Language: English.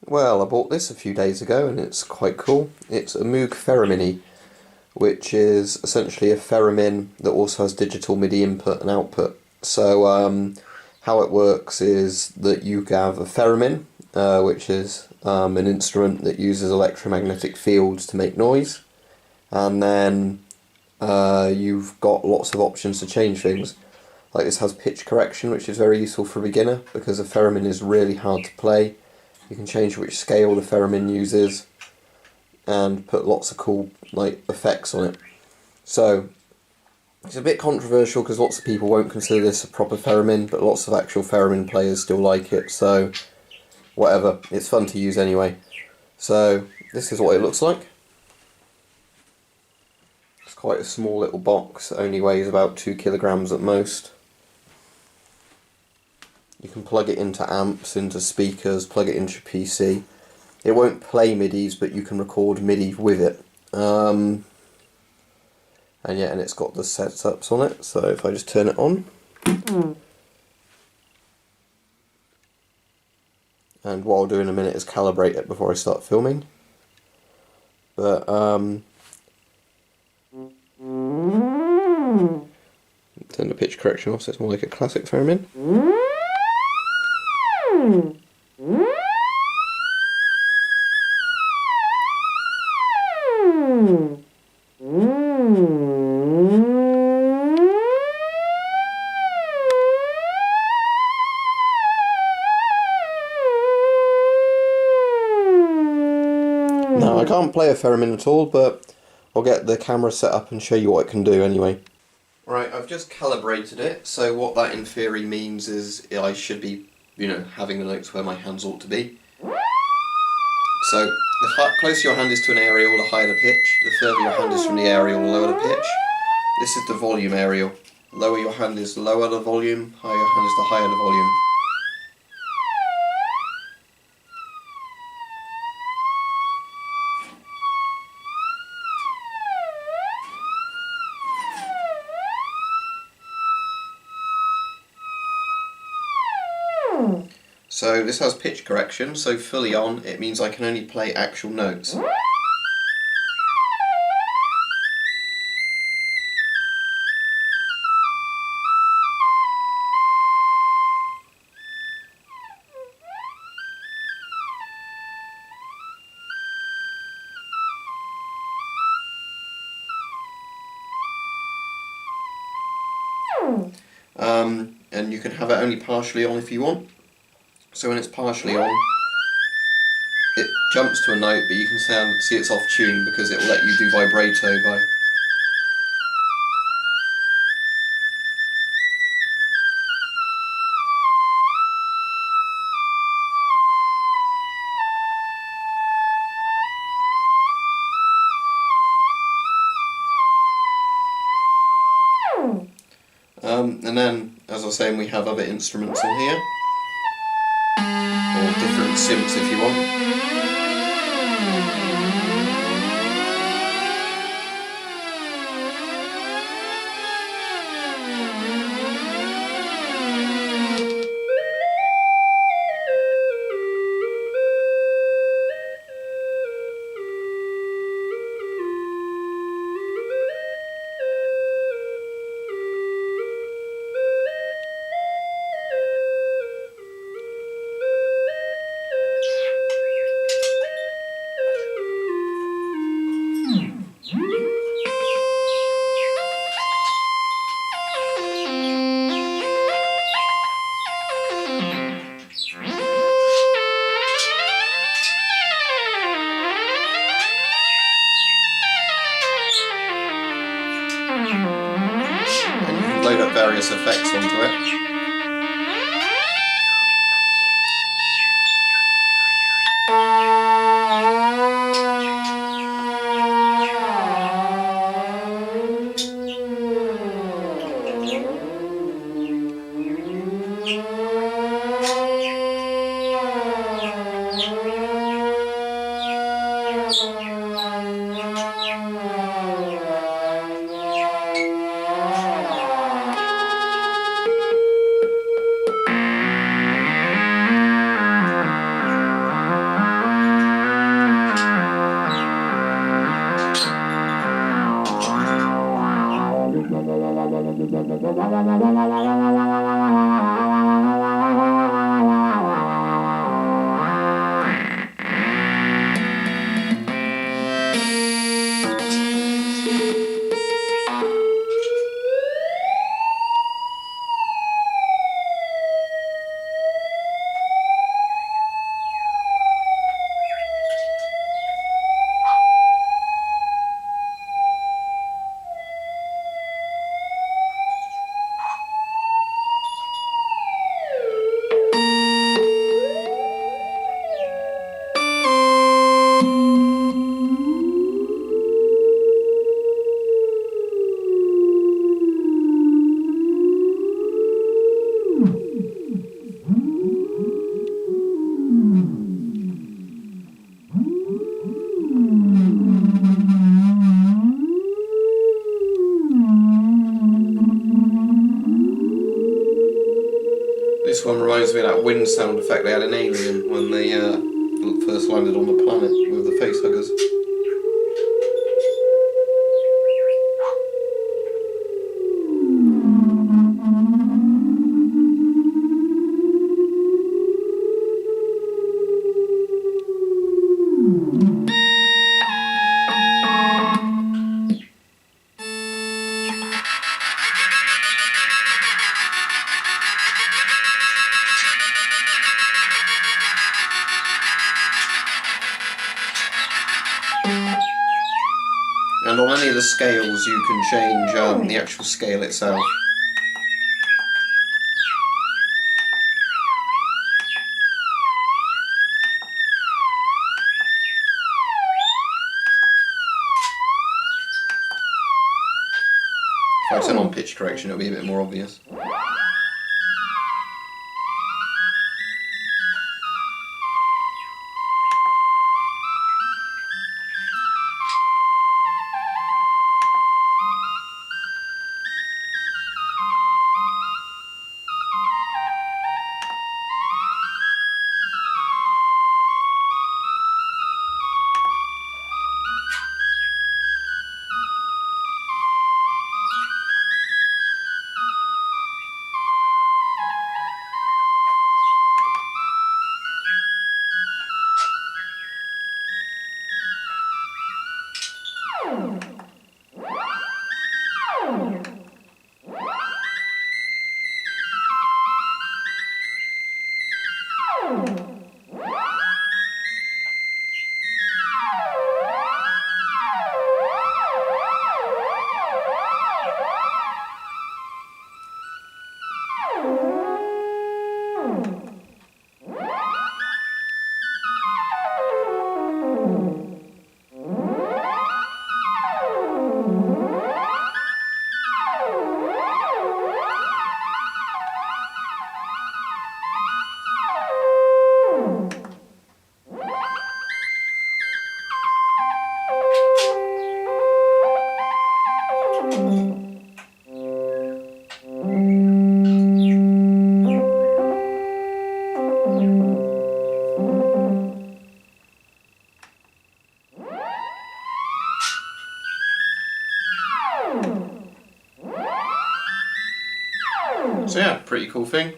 Well, I bought this a few days ago and it's quite cool. It's a Moog Theremini, which is essentially a theremin that also has digital MIDI input and output. So how it works is that you have a theremin, which is an instrument that uses electromagnetic fields to make noise, and then you've got lots of options to change things. Like this has pitch correction, which is very useful for a beginner because a theremin is really hard to play. You can change which scale the theremin uses and put lots of cool effects on it. So it's a bit controversial because lots of people won't consider this a proper theremin, but lots of actual theremin players still like it, so whatever, it's fun to use anyway. So this is what it looks like. It's quite a small little box, it only weighs about 2 kilograms at most. You can plug it into amps, into speakers, plug it into your PC. It won't play MIDIs, but you can record MIDI with it. And it's got the setups on it, so if I just turn it on. And what I'll do in a minute is calibrate it before I start filming. But turn the pitch correction off so it's more like a classic theremin. Now I can't play a theremin at all, but I'll get the camera set up and show you what it can do anyway. Right, I've just calibrated it, so what that in theory means is I should be, having the notes where my hands ought to be. So the closer your hand is to an aerial, the higher the pitch. The further your hand is from the aerial, the lower the pitch. This is the volume aerial. Lower your hand is the lower the volume, higher your hand is the higher the volume. So this has pitch correction, so fully on it means I can only play actual notes. And you can have it only partially on if you want. So when it's partially on, it jumps to a note, but you can see it's off tune because it will let you do vibrato by. And then, as I was saying, we have other instruments on here, or different synths if you want. Load up various effects onto it. This one reminds me of that wind sound effect they had in Alien when they first landed on the planet with the facehuggers. And on any of the scales you can change the actual scale itself. If I turn on pitch correction it'll be a bit more obvious. So yeah, pretty cool thing.